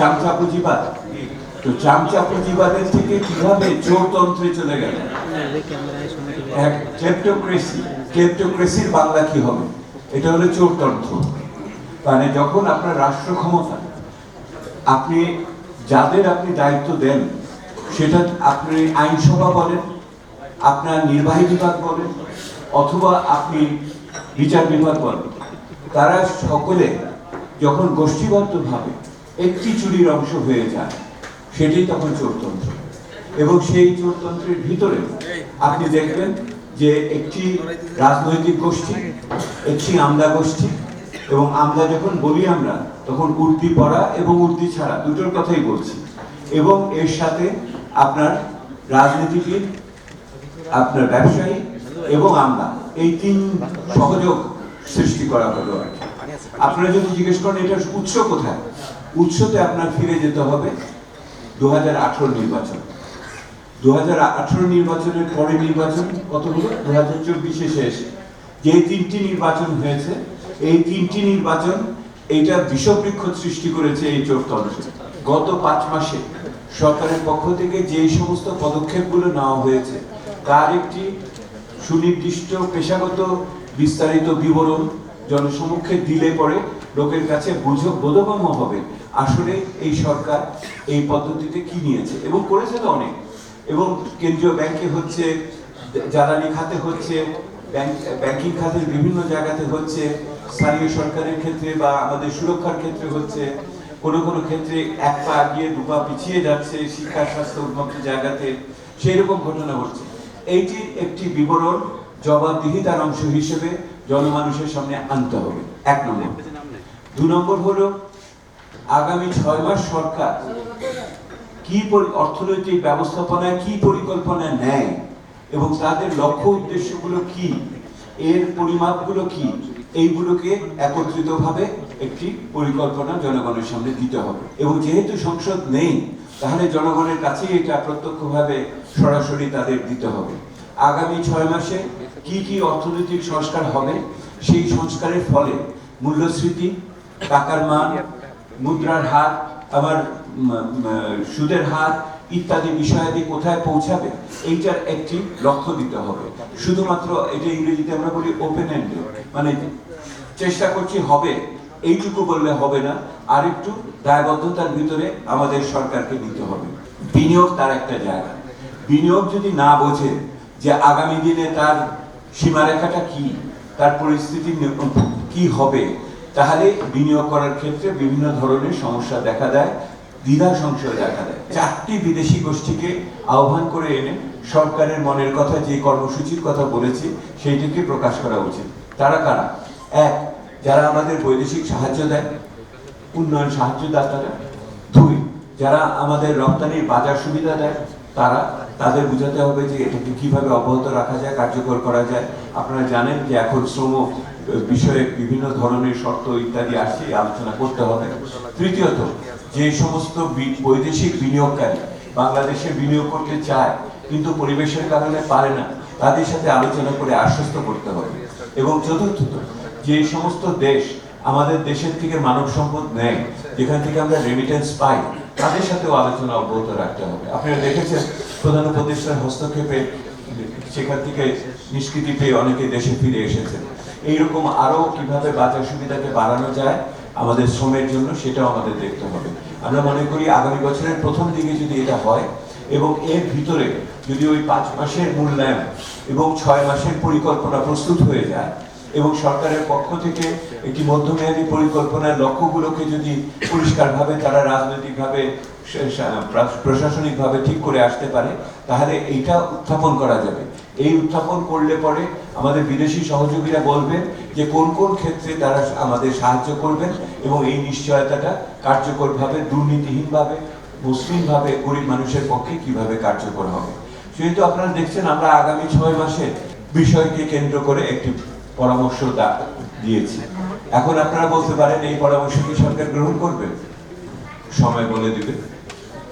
চামচা পুঁজিবাদ, তো চামচা পুঁজিবাদের থেকে কিভাবে চোরতন্ত্রে চলে গেল এক ক্লেপ্টোক্রেসি। ক্লেপ্টোক্রেসির বাংলা কি হবে? এটা হলো চোরতন্ত্র। মানে যখন আপনার রাষ্ট্র ক্ষমতা, আপনি যাদের আপনি দায়িত্ব দেন, সেটা আপনি আইনসভা বলেন, আপনার নির্বাহী বিভাগ বলেন, অথবা আপনি বিচার বিভাগ বলেন, তারা সকলে যখন গোষ্ঠীবদ্ধভাবে একটি চুরির অংশ হয়ে যায়, সেটাই তখন চোরতন্ত্র। এবং সেই চোরতন্ত্রের ভিতরে আপনি দেখবেন যে একটি রাজনৈতিক গোষ্ঠী, একটি আমলা গোষ্ঠী, এবং আমরা যখন বলি আমরা, তখন উর্দি পড়া এবং উর্দি ছাড়া দুটোর কথাই বলছি, এবং এর সাথে আপনার রাজনীতিবিদ, আপনার ব্যবসায়ী এবং আমলা, এই তিন সহযোগ সৃষ্টি করা হলো। আপনারা যদি জিজ্ঞেস করেন এটার উৎস কোথায়, উৎসতে আপনার ফিরে যেতে হবে 2018 নির্বাচন। 2018 নির্বাচনের পরে নির্বাচন কত হলো? 2024 শেষ। যে তিনটি নির্বাচন হয়েছে, এই তিনটি নির্বাচন এইটা বিষবৃক্ষ সৃষ্টি করেছে এই চোরতন্ত্রে। গত 5 মাসে সরকারের পক্ষ থেকে যে সমস্ত পদক্ষেপগুলো নেওয়া হয়েছে, তার একটি সুনির্দিষ্ট পেশাগত বিস্তারিত বিবরণ জনসমক্ষে দিলে পরে লোকের কাছে বোধগম্য হবে আসলে এই সরকার এই পদ্ধতিতে কি নিয়েছে এবং করেছে তো অনেক। এবং কেন্দ্রীয় ব্যাংকে হচ্ছে, জ্বালানি খাতে হচ্ছে, ব্যাংকিং খাতের বিভিন্ন জায়গাতে হচ্ছে, স্থানীয় সরকারের ক্ষেত্রে বা আমাদের সুরক্ষার ক্ষেত্রে হচ্ছে, কোনো কোনো ক্ষেত্রে এক পা এগিয়ে দু পা পিছিয়ে যাচ্ছে, শিক্ষা স্বাস্থ্য উন্নত জায়গাতে সেই রকম ঘটনা ঘটছে। এইটির একটি বিবরণ জবাবদিহিতার অংশ হিসেবে জনমানুষের সামনে আনতে হবে, 1 নম্বর। 2 নম্বর হলো আগামী 6 মাস সরকার কি অর্থনৈতিক ব্যবস্থাপনায় কি পরিকল্পনা নেয় এবং তাদের লক্ষ্য উদ্দেশ্যগুলো কি, এর পরিমাপগুলো কি, এইগুলোকে একত্রিতভাবে একটি পরিকল্পনা জনগণের সামনে দিতে হবে। এবং যেহেতু সংসদ নেই, তাহলে জনগণের কাছে এটা প্রত্যক্ষভাবে সরাসরি তাদের দিতে হবে। আগামী 6 মাসে কি কি অর্থনৈতিক সংস্কার হবে, সেই সংস্কারের ফলে মূল্যস্ফীতি, টাকার মান, মুদ্রার হার, আবার সুদের হার ইত্যাদি বিষয়াদি কোথায় পৌঁছাবে, এইটার একটি লক্ষ্য দিতে হবে। শুধুমাত্র এটা ইংরেজিতে আমরা বলি ওপেন এন্ডেড, মানে চেষ্টা করছি হবে এইটুকু বললে হবে না, আর একটু দায়বদ্ধতার ভিতরে আমাদের সরকারকে নিতে হবে। বিনিয়োগ তার একটা জায়গা। বিনিয়োগ যদি না বোঝে যে আগামী দিনে তার সীমারেখাটা কি, তার পরিস্থিতি কি হবে, তাহলে বিনিয়োগ করার ক্ষেত্রে বিভিন্ন ধরনের সমস্যা দেখা দেয়, দ্বিধা সংশয় দেখা দেয়। 4টি বিদেশি গোষ্ঠীকে আহ্বান করে এনে সরকারের মনের কথা, যে কর্মসূচির কথা বলেছি, সেইটিকে প্রকাশ করা উচিত। তারা কারা? 1, যারা আমাদের বৈদেশিক সাহায্য দেয়, উন্নয়ন সাহায্যদাতারা। 2, যারা আমাদের রপ্তানির বাজার সুবিধা দেয়, তাদের বোঝাতে হবে যে এটাকে কিভাবে অব্যাহত রাখা যায়, কার্যকর করা যায়। আপনারা জানেন যে এখন শ্রম বিষয়ে বিভিন্ন ধরনের শর্ত ইত্যাদি আসছে, আলোচনা করতে হবে। তৃতীয়ত, যে সমস্ত বৈদেশিক বিনিয়োগকারী বাংলাদেশে বিনিয়োগ করতে চায় কিন্তু পরিবেশের কারণে পারে না, তাদের সাথে আলোচনা করে আশ্বস্ত করতে হবে। এবং চতুর্থত, যে সমস্ত দেশ আমাদের দেশের থেকে মানব সম্পদ নেয়, যেখান থেকে আমরা রেমিটেন্স পাই, তাদের সাথেও আলোচনা অব্যাহত রাখতে হবে। আপনারা দেখেছেন প্রধান উপদেষ্টার হস্তক্ষেপে সেখান থেকে নিষ্কৃতি পেয়ে অনেকে দেশে ফিরে এসেছেন। এইরকম আরো কিভাবে বাজার সুবিধাকে বাড়ানো যায় আমাদের শ্রমের জন্য, সেটাও আমাদের দেখতে হবে। আমরা মনে করি আগামী বছরের প্রথম দিকে যদি এটা হয় এবং এর ভিতরে যদি ওই 5 মাসের মূল্যায়ন এবং 6 মাসের পরিকল্পনা প্রস্তুত হয়ে যায় এবং সরকারের পক্ষ থেকে একটি মধ্যমেয়াদী পরিকল্পনার লক্ষ্যগুলোকে যদি পরিষ্কারভাবে তারা রাজনৈতিকভাবে প্রশাসনিকভাবে ঠিক করে আসতে পারে, তাহলে এইটা উত্থাপন করা যাবে। এই উত্থাপন করলে পরে আমাদের বিদেশি সহযোগীরা বলবেন যে কোন কোন ক্ষেত্রে তারা আমাদের সাহায্য করবেন এবং এই নিশ্চয়তাটা কার্যকরভাবে, দুর্নীতিহীনভাবে, মসৃণভাবে গরিব মানুষের পক্ষে কিভাবে কার্যকর হবে। সেহেতু আপনারা দেখছেন আমরা আগামী 6 মাসে বিষয়কে কেন্দ্র করে একটি পরামর্শ দিয়েছি। এখন আপনারা বলতে পারেন এই পরামর্শ কি সরকার গ্রহণ করবে? সময় বলে দিবে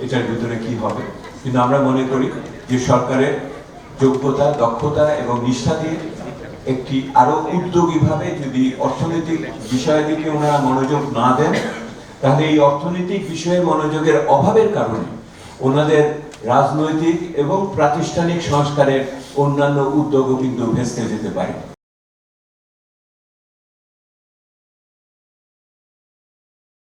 এটার ভিতরে কি হবে। কিন্তু আমরা মনে করি যে সরকারের যোগ্যতা, দক্ষতা এবং নিষ্ঠা দিয়ে একটি আরো উদ্যোগীভাবে যদি অর্থনৈতিক বিষয়ের দিকে ওনারা মনোযোগ না দেন, তাহলে এই অর্থনৈতিক বিষয়ে মনোযোগের অভাবের কারণে ওনাদের রাজনৈতিক এবং প্রাতিষ্ঠানিক সংস্কারের অন্যান্য উদ্যোগও কিন্তু ভেস্তে যেতে পারে।